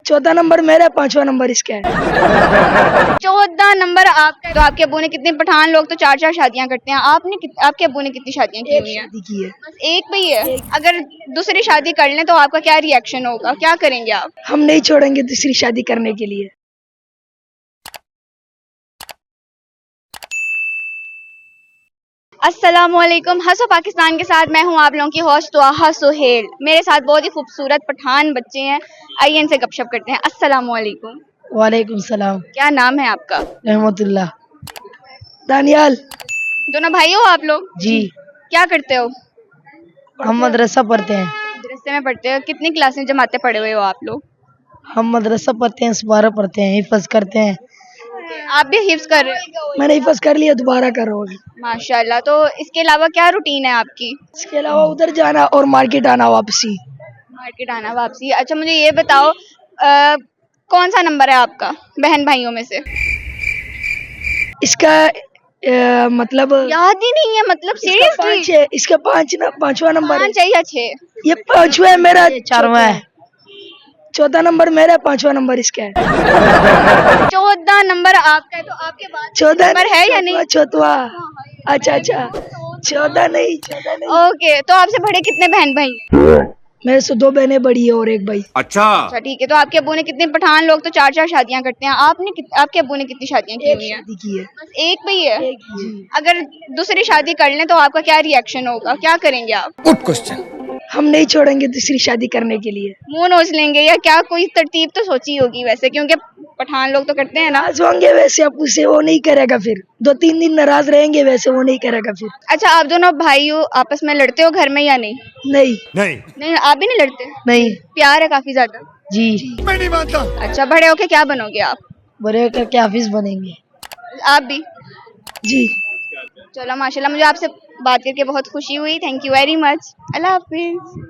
14 number मेरा है, 5वां नंबर इसका है। 14 नंबर आपका। तो आपके अब्बू ने कितने, पठान लोग तो 4-4 शादियां करते हैं, आपके अब्बू ने कितनी शादियां की एक हुई हैं? शादी की है। बस एक पे ही है। अगर दूसरी शादी कर लें तो आपका क्या रिएक्शन होगा, क्या करेंगे आप? हम नहीं छोड़ेंगे दूसरी शादी करने के लिए। अस्सलामुअलैकुम, हंसो पाकिस्तान के साथ मैं हूं आप लोगों की होस्ट तवाहा सुहेल। मेरे साथ बहुत ही खूबसूरत पठान बच्चे हैं, आइए इनसे गपशप करते हैं। अस्सलामुअलैकुम। वालेकुम सलाम। क्या नाम है आपका? रहमतुल्लाह। दानियाल। दोनों भाई हो आप लोग? जी। क्या करते हो? हम मदरसा पढ़ते हैं। मदरसे में पढ़ते हो? कितनी क्लासें जमाते पढ़े हुए हो आप लोग? हम मदरसा पढ़ते हैं, 12 पढ़ते हैं, हिफज करते हैं। आप भी हिफ्ज कर रहे हो? मैंने हिफज कर लिया, दोबारा कर रहा हूँ। माशाल्लाह। तो इसके अलावा क्या रूटीन है आपकी? इसके अलावा उधर जाना और मार्केट आना वापसी। मार्केट आना वापसी। अच्छा मुझे ये बताओ, कौन सा नंबर है आपका बहन भाइयों में से? इसका मतलब याद ही नहीं है, मतलब इसका 5 सीरियसली? है, इसका 5वां नंबर है। 5 है या 6? ये 5वां है मेरा, 4वां है। 14 नंबर मेरा है, 5वां नंबर इसका है। 14 नंबर आपका है, तो आपके बाद 14 नंबर है या नहीं? चौथवा। अच्छा अच्छा, 14 नहीं, 14 नहीं। ओके, तो आपसे बड़े कितने बहन भाई हैं? मेरे से 2 बहनें बड़ी है और एक भाई। अच्छा ठीक है। तो आपके अब्बू ने कितने, पठान लोग तो 4-4 शादियां करते हैं, आपके अब्बू ने कितनी शादियां की एक हुई हैं? शादी की है। बस एक पे ही है। एक जी। अगर दूसरी शादी कर लें तो आपका क्या रिएक्शन होगा, क्या करेंगे आप? Good question. हम नहीं छोड़ेंगे दूसरी शादी करने के लिए। मुंह नोच लेंगे या क्या? कोई तरतीब तो सोची होगी वैसे, क्योंकि पठान लोग तो करते हैं ना। नाराज होंगे वैसे, अब उसे वो नहीं करेगा, फिर 2-3 दिन नाराज रहेंगे, वैसे वो नहीं करेगा फिर। अच्छा, आप दोनों भाई हो, आपस में लड़ते हो घर में या नहीं? नहीं नहीं, आप भी नहीं लड़ते? नहीं। प्यार है काफी ज्यादा? जी। मैं नहीं मानता। अच्छा, बड़े होके क्या बनोगे आप? बड़े होकर के हाफिज बनेंगे। आप भी? जी। चलो माशाल्लाह, मुझे आपसे बात करके बहुत खुशी हुई। Thank you very much. Allah Hafiz.